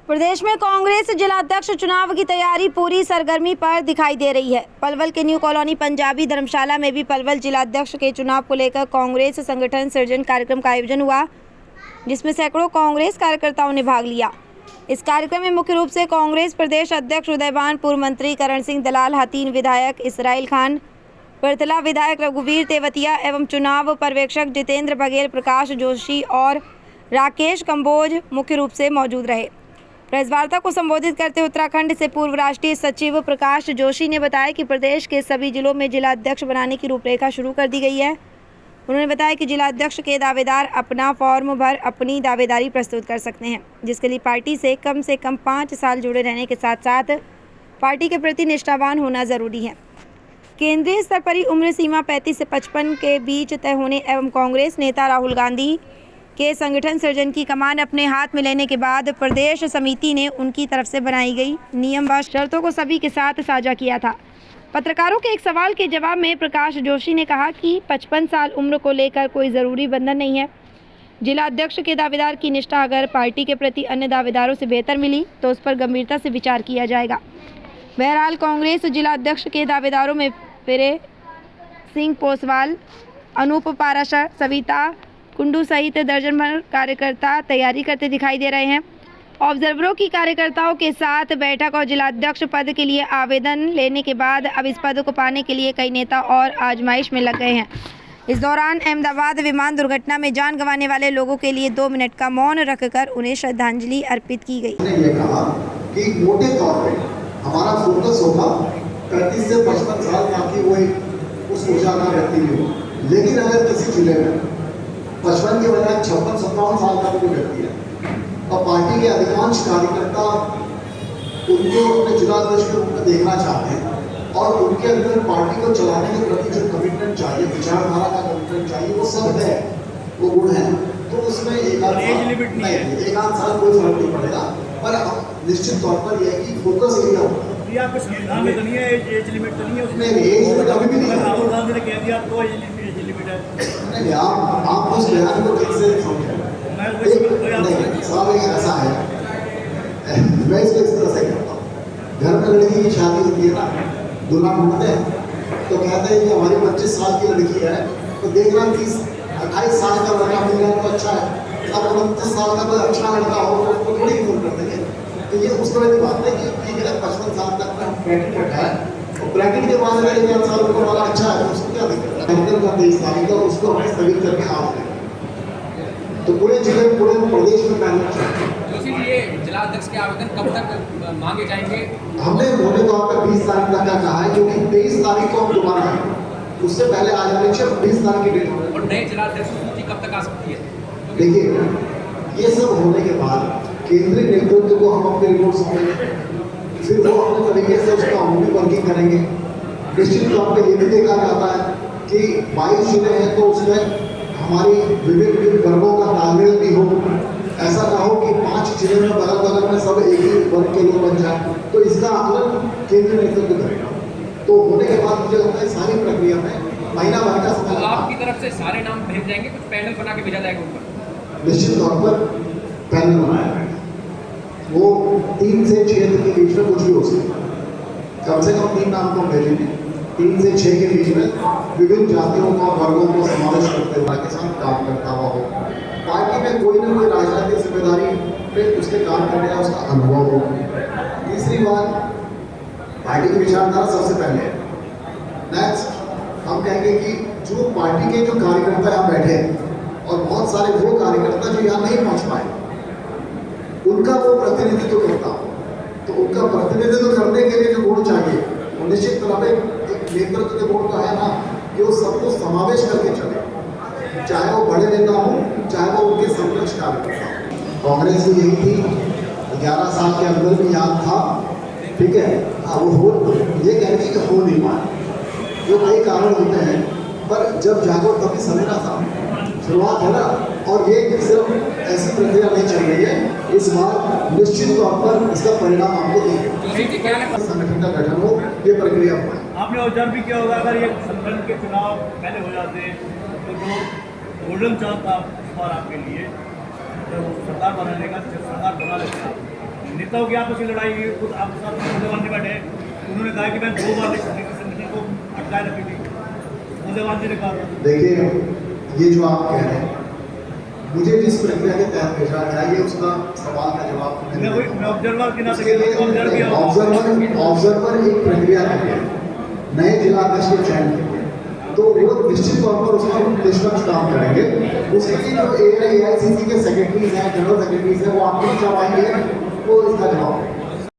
प्रदेश में कांग्रेस जिलाध्यक्ष चुनाव की तैयारी पूरी सरगर्मी पर दिखाई दे रही है। पलवल के न्यू कॉलोनी पंजाबी धर्मशाला में भी पलवल जिलाध्यक्ष के चुनाव को लेकर कांग्रेस संगठन सृजन कार्यक्रम का आयोजन हुआ, जिसमें सैकड़ों कांग्रेस कार्यकर्ताओं ने भाग लिया। इस कार्यक्रम में मुख्य रूप से कांग्रेस प्रदेश अध्यक्ष उदयभान, पूर्व मंत्री करण सिंह दलाल, हतीन विधायक इसराइल खान, बरतला विधायक रघुवीर तेवतिया एवं चुनाव पर्यवेक्षक जितेंद्र बघेल, प्रकाश जोशी और राकेश कंबोज मुख्य रूप से मौजूद रहे। प्रेस वार्ता को संबोधित करते हुए उत्तराखंड से पूर्व राष्ट्रीय सचिव प्रकाश जोशी ने बताया कि प्रदेश के सभी जिलों में जिलाध्यक्ष बनाने की रूपरेखा शुरू कर दी गई है। उन्होंने बताया कि जिलाध्यक्ष के दावेदार अपना फॉर्म भर अपनी दावेदारी प्रस्तुत कर सकते हैं, जिसके लिए पार्टी से कम 5 साल जुड़े रहने के साथ साथ पार्टी के प्रति निष्ठावान होना जरूरी है। केंद्रीय स्तर पर ही उम्र सीमा 35 से 55 के बीच तय होने एवं कांग्रेस नेता राहुल गांधी के संगठन सृजन की कमान अपने हाथ में लेने के बाद प्रदेश समिति ने उनकी तरफ से बनाई गई नियम व शर्तों को सभी के साथ साझा किया था। पत्रकारों के एक सवाल के जवाब में प्रकाश जोशी ने कहा कि 55 साल उम्र को लेकर कोई ज़रूरी बंधन नहीं है। जिला अध्यक्ष के दावेदार की निष्ठा अगर पार्टी के प्रति अन्य दावेदारों से बेहतर मिली तो उस पर गंभीरता से विचार किया जाएगा। बहरहाल कांग्रेस जिला अध्यक्ष के दावेदारों में फेरे सिंह पोसवाल, अनूप पाराशर, सविता कुंडू सहित दर्जन भर कार्यकर्ता तैयारी करते दिखाई दे रहे हैं। ऑब्जर्वरों की कार्यकर्ताओं के साथ बैठक और जिलाध्यक्ष पद के लिए आवेदन लेने के बाद अब इस पद को पाने के लिए कई नेता और आजमाइश में लग गए हैं। इस दौरान अहमदाबाद विमान दुर्घटना में जान गंवाने वाले लोगों के लिए 2 मिनट का मौन रखकर उन्हें श्रद्धांजलि अर्पित की गई। ये कहा कि मोटे तौर पे हमारा फोकस होगा 35 से 55 साल, ताकि वो उस ऊर्जा का व्यक्ति भी हो। लेकिन अगर किसी जिले में 55 के बजाय 56-57 साल का कोई व्यक्ति है और पार्टी के अधिकांश कार्यकर्ता उनको अपने जिलाध्यक्ष के रूप में देखना चाहते हैं और उनके अंदर पार्टी को चलाने के प्रति जो कमिटमेंट चाहिए, विचारधारा का कमिटमेंट चाहिए, वो सब है, वो गुण है, तो उसमें एक आध साल कोई फर्क नहीं पड़ेगा। पर निश्चित तौर पर यह है कि फोकस एरिया होगा। आपके संविधान में तो नहीं है एज लिमिट, तो नहीं है उसमें? एज लिमिट अभी भी नहीं है। राहुल गांधी ने कह दिया तो एज लिमिट है। नहीं, आप उस बयान को ठीक से समझें। नहीं, ऐसा है, मैं इसको इस तरह से कहता हूँ। घर में लड़की की शादी होती है ना, दूल्हा ढूंढते हैं तो कहते हैं कि हमारी 25 साल की लड़की है, तो देखना 28 साल का लड़का मिल जाए तो अच्छा है। अब 29 साल का कोई अच्छा लड़का हो तो थोड़ी फोन कर देंगे। तो ये उस तरह की बात है कि 55 साल तक का ब्रैकेट रखा है, और ब्रैकेट के बाद अगर 1 साल ऊपर वाला अच्छा है तो उसको क्या दिक्कत है? 23 तारीख का उसको हमें स्थगित करके आप दें तो पूरे जिले पूरे प्रदेश में जोशी जी, ये जिला अध्यक्ष के आवेदन कब तक मांगे जाएंगे? हमने मोटे तौर पर 20 तारीख तक का कहा है, क्योंकि 23 तारीख को हम दोबारा आएंगे, उससे पहले आ जाने चाहिए 20 तारीख की डेट। और नए जिला अध्यक्ष की सूची कब तक आ सकती है? देखिए, ये सब होने के बाद केंद्रीय नेतृत्व को हम अपनी रिपोर्ट सौंपेंगे, फिर वो अपने तरीके से उसका अमूली वर्किंग करेंगे। निश्चित तौर पर ये भी देखा जाता है कि 22 जिले हैं तो उसमें हमारी विभिन्न वर्गों का तालमेल भी हो। ऐसा ना हो कि 5 जिले में बगल में सब एक ही वर्ग के लोग बन जाए, तो इसका आकलन केंद्रीय नेतृत्व करेगा। तो होने के बाद मुझे लगता है सारी प्रक्रिया में महीना भर का समय। तो आपकी तरफ से सारे नाम भेज जाएंगे, कुछ पैनल बना के भेजा जाएगा ऊपर? निश्चित तौर पर पैनल बनाया जाएगा, वो 3 से 6 दिन के बीच में कुछ भी हो सकता है। कम से कम 3 नाम को भेजेंगे, 3 से 6 के बीच में विभिन्न जातियों का वर्गों को समावेश करते हुए के साथ काम करता हुआ हो। पार्टी में कोई ना कोई राजनीतिक जिम्मेदारी पे उसके काम करने का उसका अनुभव हो। तीसरी बात, पार्टी की विचारधारा सबसे पहले है। नेक्स्ट, हम कहेंगे कि जो पार्टी के जो कार्यकर्ता यहाँ बैठे और बहुत सारे वो कार्यकर्ता जो यहाँ नहीं पहुँच पाए, उनका वो प्रतिनिधित्व करता हो, तो उनका प्रतिनिधित्व करने के लिए जो गुण चाहिए वो निश्चित तरह में एक नेतृत्व के गुण का है ना, कि वो सबको समावेश करके चले, चाहे वो बड़े नेता हो, चाहे वो उनके समकक्ष कार्यकर्ता हो। कांग्रेस की यही थी, 11 साल के अंदर भी याद था, ठीक है। वो हो ये कहने कि हो नहीं पाए, जो कई कारण होते हैं, पर जब जागो तभी सवेरा था, शुरुआत है ना। और ये सिर्फ ऐसी प्रक्रिया नहीं चल रही है, इस बार निश्चित तौर पर इसका परिणाम आपको देंगे। संगठन का गठन हो, ये प्रक्रिया हुआ है। आपने ऑब्जर्व भी किया होगा, अगर ये संगठन के चुनाव पहले हो जाते तो जो गोल्डन चांस था इस बार आपके लिए, जब सरकार बनाने का सरकार बना लेते नेताओं की आपस की लड़ाई हुई, खुद आपके साथ नौजवान जी बैठे, उन्होंने कहा कि मैं 2 बार संगठन को अटकाए रखी थी, नौजवान जी ने कहा। देखिए, ये जो आप कह रहे हैं, मुझे जिस प्रक्रिया के तहत भेजा गया ये उसका सवाल का जवाब तो मैं ऑब्जर्वर के नाते उसके लिए ऑब्जर्व किया। ऑब्जर्वर एक प्रक्रिया है, नए जिला अध्यक्ष के चयन के लिए, तो वो निश्चित तौर पर उसका निष्पक्ष काम करेंगे। उसके लिए जो AICC के सेक्रेटरीज हैं, जनरल सेक्रेटरीज हैं, वो आपको जब आएंगे वो इसका जवाब देंगे।